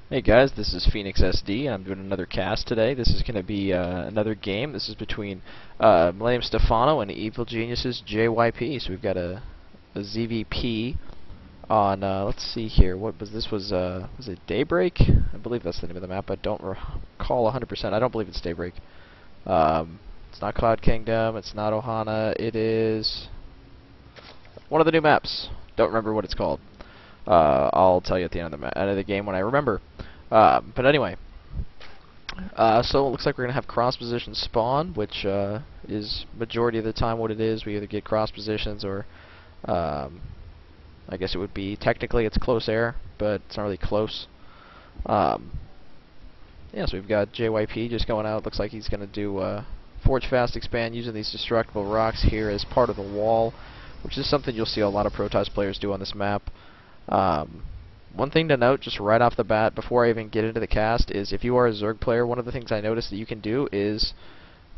Hey guys, this is PhoenixSD. I'm doing another cast today. This is going to be another game. This is between Mill.Stephano and Evil Genius's JYP. So we've got a ZVP on, let's see here, what was this, was it Daybreak? I believe that's the name of the map. I don't recall 100%. I don't believe it's Daybreak. It's not Cloud Kingdom, it's not Ohana, it is one of the new maps. Don't remember what it's called. I'll tell you at the end of the game when I remember. But anyway, so it looks like we're gonna have cross position spawn, which is majority of the time what it is. We either get cross positions or I guess it would be technically it's close air, but it's not really close. Yeah, so we've got JYP just going out. Looks like he's gonna do Forge Fast Expand using these destructible rocks here as part of the wall, which is something you'll see a lot of Protoss players do on this map. One thing to note, just right off the bat, before I even get into the cast, is if you are a Zerg player, one of the things I noticed that you can do is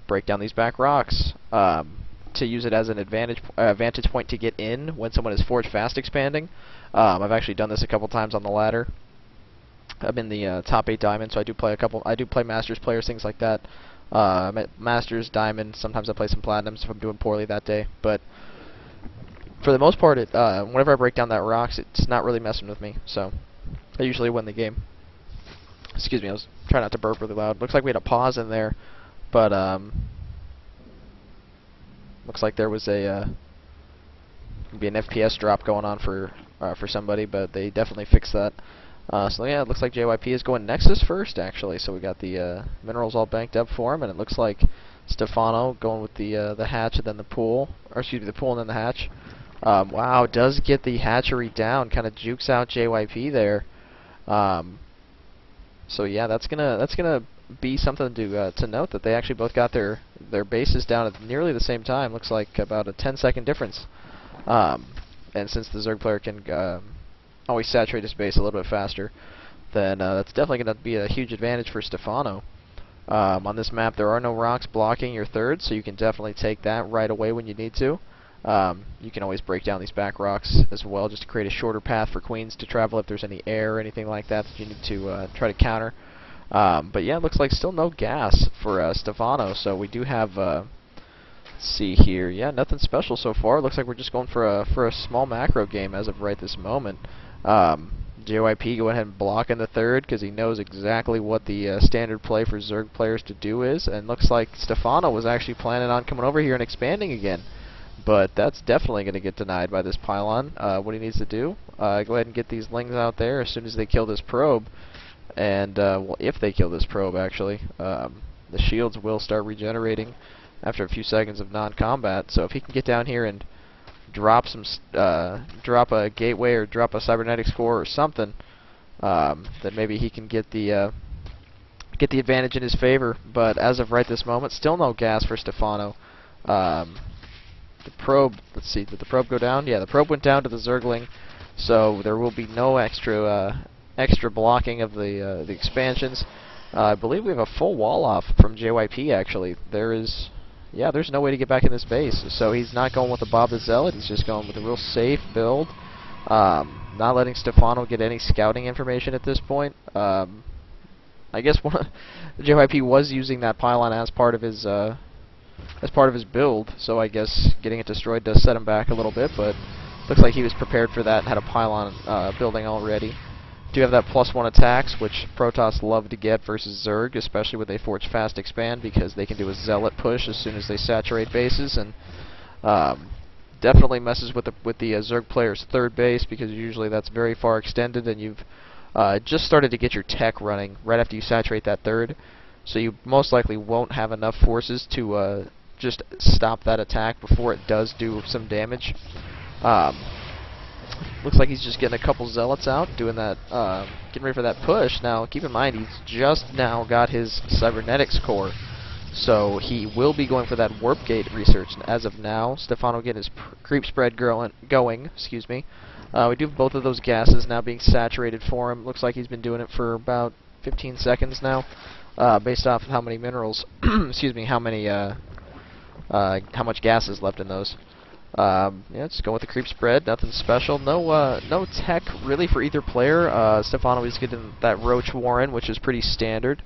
break down these back rocks to use it as an vantage point to get in when someone is Forge Fast expanding. I've actually done this a couple times on the ladder. I'm in the top 8 diamond, so I do play Masters players, things like that. I'm at Masters, Diamond, sometimes I play some Platinums if I'm doing poorly that day, but for the most part, whenever I break down that rocks, it's not really messing with me, so I usually win the game. Excuse me, I was trying not to burp really loud. Looks like we had a pause in there, but looks like there was maybe an FPS drop going on for somebody, but they definitely fixed that. So yeah, it looks like JYP is going Nexus first, actually. So we got the minerals all banked up for him, and it looks like Stephano going with the hatch and then the pool, or excuse me, the pool and then the hatch. Wow, does get the hatchery down, kind of jukes out JYP there. So yeah, that's gonna be something to note, that they actually both got their bases down at nearly the same time. Looks like about a 10-second difference. And since the Zerg player can always saturate his base a little bit faster, then that's definitely going to be a huge advantage for Stephano. On this map, there are no rocks blocking your third, so you can definitely take that right away when you need to. You can always break down these back rocks as well, just to create a shorter path for queens to travel if there's any air or anything like that that you need to try to counter. But yeah, it looks like still no gas for Stephano, so we do have, let's see here, yeah, nothing special so far. Looks like we're just going for a small macro game as of right this moment. JYP go ahead and block in the third because he knows exactly what the standard play for Zerg players to do is, and looks like Stephano was actually planning on coming over here and expanding again. But that's definitely going to get denied by this pylon. What he needs to do, go ahead and get these lings out there as soon as they kill this probe. And, well, if they kill this probe, actually, the shields will start regenerating after a few seconds of non-combat. So if he can get down here and drop a gateway or drop a cybernetics core or something, then maybe he can get the advantage in his favor. But as of right this moment, still no gas for Stephano. The probe, let's see, did the probe go down? Yeah, the probe went down to the Zergling, so there will be no extra blocking of the expansions. I believe we have a full wall off from JYP, actually. There's no way to get back in this base, so he's not going with the Bob the Zealot, he's just going with a real safe build, not letting Stephano get any scouting information at this point. I guess JYP was using that pylon as part of his build, so I guess getting it destroyed does set him back a little bit, but looks like he was prepared for that and had a pylon building already. Do have that +1 attacks, which Protoss love to get versus Zerg, especially when they Forge Fast Expand, because they can do a Zealot push as soon as they saturate bases, and definitely messes with the Zerg player's third base, because usually that's very far extended, and you've just started to get your tech running right after you saturate that third. So you most likely won't have enough forces to just stop that attack before it does do some damage. Looks like he's just getting a couple Zealots out, doing that, getting ready for that push. Now, keep in mind, he's just now got his cybernetics core, so he will be going for that warp gate research. And as of now, Stephano getting his creep spread going. Excuse me. We do have both of those gases now being saturated for him. Looks like he's been doing it for about 15 seconds now. Based off of how many minerals, excuse me, how much gas is left in those. Yeah, just going with the creep spread. Nothing special. No tech really for either player. Stephano is getting that Roach Warren, which is pretty standard.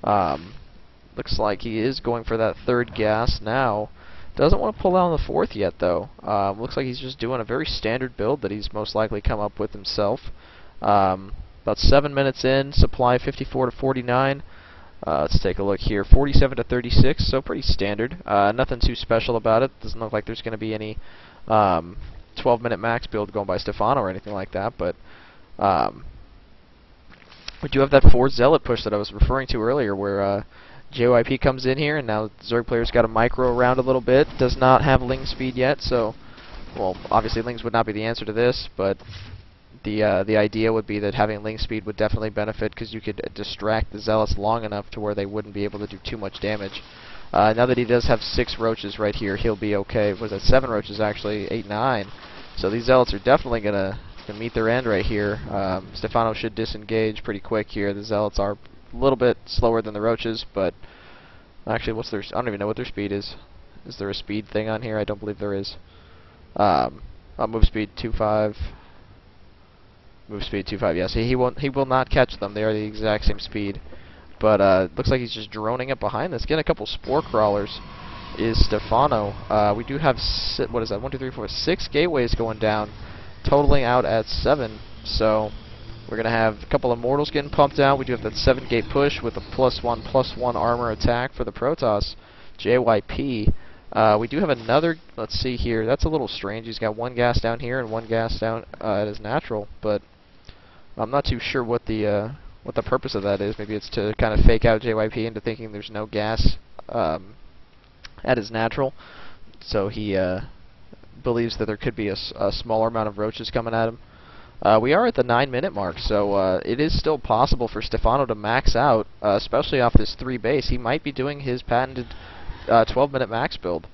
Looks like he is going for that third gas now. Doesn't want to pull out on the fourth yet, though. Looks like he's just doing a very standard build that he's most likely come up with himself. About 7 minutes in, supply 54 to 49. Let's take a look here. 47 to 36, so pretty standard. Nothing too special about it. Doesn't look like there's going to be any 12-minute max build going by Stephano or anything like that, but we do have that 4 Zealot push that I was referring to earlier, where JYP comes in here, and now the Zerg player's got to micro around a little bit. Does not have Ling speed yet, so, well, obviously Lings would not be the answer to this, but the idea would be that having Ling speed would definitely benefit, because you could distract the Zealots long enough to where they wouldn't be able to do too much damage. Now that he does have 6 roaches right here, he'll be okay. Was it 7 roaches actually? 8, 9. So these Zealots are definitely gonna meet their end right here. Stephano should disengage pretty quick here. The Zealots are a little bit slower than the roaches, but actually, what's their? I don't even know what their speed is. Is there a speed thing on here? I don't believe there is. Move speed 2.5. Move speed 2.5. Yes, he will not catch them. They are the exact same speed. But looks like he's just droning up behind this. Getting a couple spore crawlers is Stephano. We do have what is that? 1, 2, 3, 4, 6 gateways going down, totaling out at 7. So we're gonna have a couple immortals getting pumped out. We do have that 7-gate push with a +1/+1 armor attack for the Protoss JYP. We do have another. Let's see here. That's a little strange. He's got 1 gas down here and 1 gas down at his natural, but I'm not too sure what the purpose of that is. Maybe it's to kind of fake out JYP into thinking there's no gas at his natural, so he believes that there could be a smaller amount of roaches coming at him. We are at the 9-minute mark, so it is still possible for Stephano to max out, especially off this 3 base. He might be doing his patented 12-minute max build,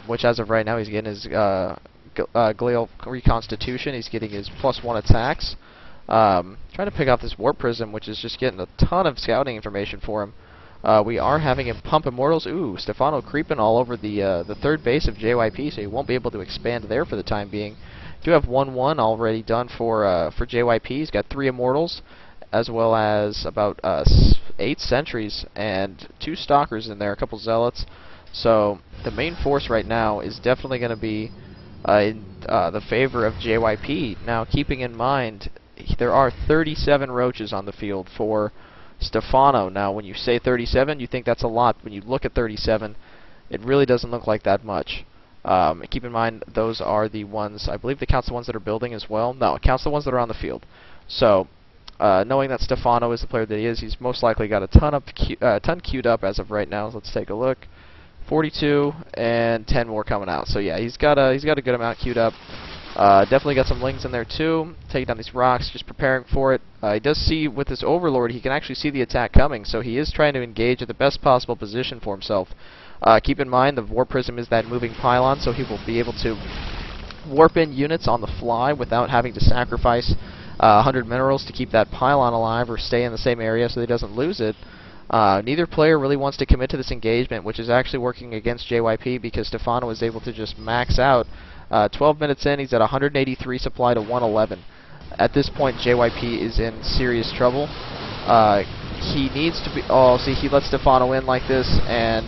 which as of right now he's getting his Glial Reconstitution, he's getting his +1 attacks. Trying to pick off this Warp Prism, which is just getting a ton of scouting information for him. We are having him pump Immortals. Ooh, Stephano creeping all over the third base of JYP, so he won't be able to expand there for the time being. Do have 1/1 already done for JYP. He's got 3 Immortals, as well as about 8 Sentries and 2 Stalkers in there, a couple Zealots. So the main force right now is definitely going to be in the favor of JYP. Now, keeping in mind, there are 37 roaches on the field for Stephano. Now, when you say 37, you think that's a lot. When you look at 37, it really doesn't look like that much. Keep in mind, those are the ones, I believe it counts the ones that are building as well. No, it counts the ones that are on the field. So, knowing that Stephano is the player that he is, he's most likely got a ton queued up as of right now. Let's take a look. 42 and 10 more coming out. So yeah, he's got a good amount queued up. Definitely got some Lings in there too, taking down these rocks, just preparing for it. He does see with this Overlord, he can actually see the attack coming, so he is trying to engage at the best possible position for himself. Keep in mind, the Warp Prism is that moving pylon, so he will be able to warp in units on the fly without having to sacrifice 100 minerals to keep that pylon alive or stay in the same area so he doesn't lose it. Neither player really wants to commit to this engagement, which is actually working against JYP because Stephano is able to just max out. 12 minutes in, he's at 183 supply to 111. At this point, JYP is in serious trouble. He needs to be... Oh, see, he lets Stephano in like this, and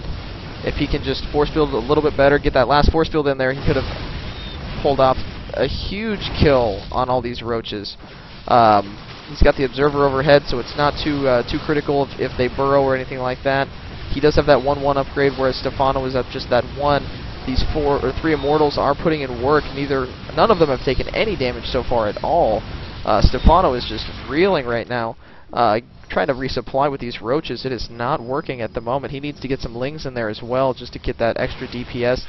if he can just force field a little bit better, get that last force field in there, he could have pulled off a huge kill on all these roaches. He's got the observer overhead, so it's not too critical if they burrow or anything like that. He does have that 1/1 upgrade, whereas Stephano is up just that 1. These 4 or 3 Immortals are putting in work. None of them have taken any damage so far at all. Stephano is just reeling right now, trying to resupply with these roaches. It is not working at the moment. He needs to get some Lings in there as well, just to get that extra DPS,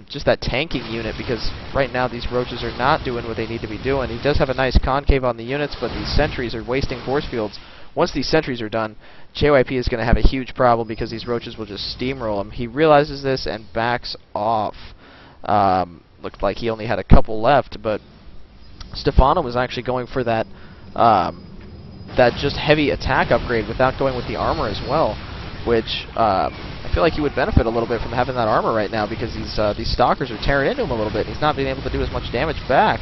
just that tanking unit, because right now these roaches are not doing what they need to be doing. He does have a nice concave on the units, but these sentries are wasting force fields. Once these sentries are done, JYP is going to have a huge problem because these roaches will just steamroll him. He realizes this and backs off. Looked like he only had a couple left, but Stephano was actually going for that just heavy attack upgrade without going with the armor as well. which I feel like he would benefit a little bit from having that armor right now, because these stalkers are tearing into him a little bit. He's not being able to do as much damage back.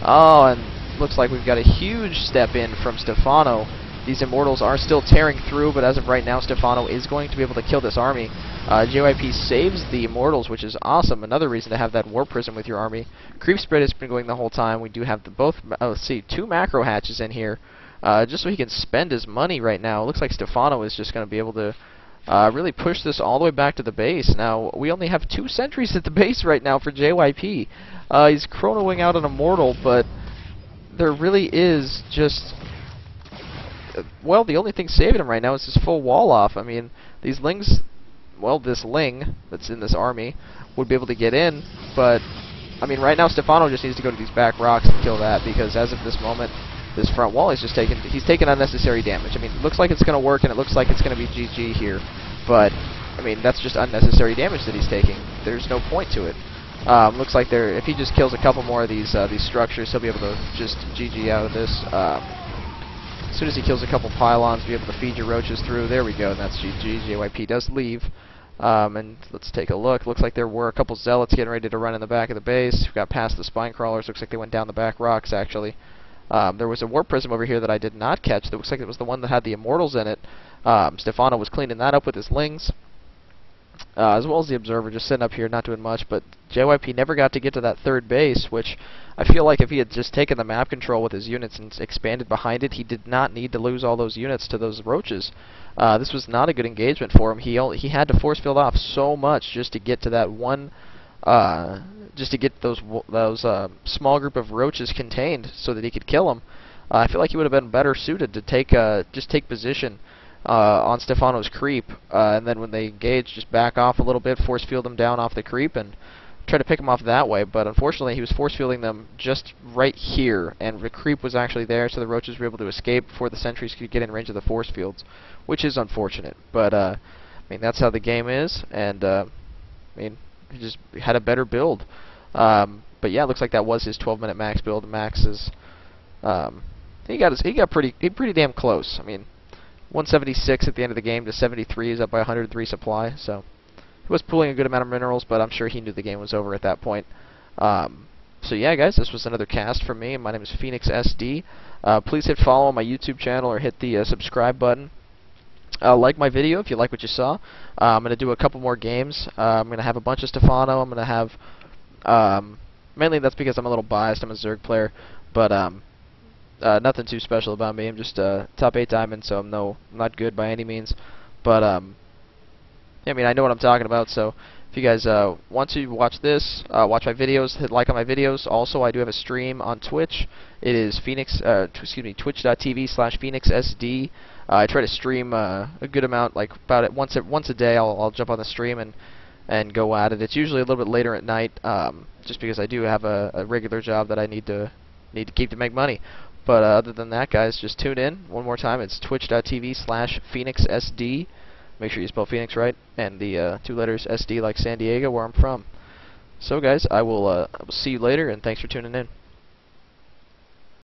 Oh, and looks like we've got a huge step in from Stephano. These Immortals are still tearing through, but as of right now, Stephano is going to be able to kill this army. JYP saves the Immortals, which is awesome. Another reason to have that War Prism with your army. Creep Spread has been going the whole time. We do have let's see, 2 macro hatches in here, just so he can spend his money right now. It looks like Stephano is just going to be able to really push this all the way back to the base. Now, we only have 2 sentries at the base right now for JYP. He's chronoing out an Immortal, but there really is just... well, the only thing saving him right now is his full wall off. I mean, these Lings... well, this Ling that's in this army would be able to get in, but... I mean, right now, Stephano just needs to go to these back rocks and kill that, because as of this moment, this front wall is just taking... he's taking unnecessary damage. I mean, it looks like it's going to work, and it looks like it's going to be GG here, but... I mean, that's just unnecessary damage that he's taking. There's no point to it. Looks like if he just kills a couple more of these structures, he'll be able to just GG out of this. As soon as he kills a couple pylons, be able to feed your roaches through. There we go, and that's GG. JYP does leave. And let's take a look. Looks like there were a couple zealots getting ready to run in the back of the base. We got past the spine crawlers. Looks like they went down the back rocks, actually. There was a War Prism over here that I did not catch. That looks like it was the one that had the Immortals in it. Stephano was cleaning that up with his Lings. As well as the Observer, just sitting up here not doing much, but JYP never got to get to that third base, which I feel like if he had just taken the map control with his units and expanded behind it, he did not need to lose all those units to those roaches. This was not a good engagement for him. He had to force field off so much just to get to that one, just to get those small group of roaches contained so that he could kill them. I feel like he would have been better suited to just take position on Stephano's creep, and then when they engage, just back off a little bit, force field them down off the creep, and try to pick them off that way. But unfortunately, he was force fielding them just right here, and the creep was actually there, so the roaches were able to escape before the sentries could get in range of the force fields, which is unfortunate. But I mean, that's how the game is, and I mean, he just had a better build. But yeah, it looks like that was his 12-minute max build. Max is he got pretty damn close. I mean, 176 at the end of the game to 73 is up by 103 supply, so he was pulling a good amount of minerals, but I'm sure he knew the game was over at that point. So yeah, guys, this was another cast from me. My name is PhoenixSD. Please hit follow on my YouTube channel or hit the subscribe button. Like my video if you like what you saw. I'm going to do a couple more games. I'm going to have a bunch of Stephano. I'm going to have... mainly that's because I'm a little biased. I'm a Zerg player, but... nothing too special about me. I'm just top 8 diamond, so I'm not good by any means. But I mean, I know what I'm talking about. So if you guys want to watch this, watch my videos, hit like on my videos. Also, I do have a stream on Twitch. It is twitch.tv/PhoenixSD. I try to stream a good amount, like about once a day. I'll jump on the stream and go at it. It's usually a little bit later at night, just because I do have a regular job that I need to keep to make money. But other than that, guys, just tune in. One more time, it's twitch.tv/PhoenixSD. Make sure you spell Phoenix right, and the 2 letters SD like San Diego, where I'm from. So, guys, I will see you later, and thanks for tuning in.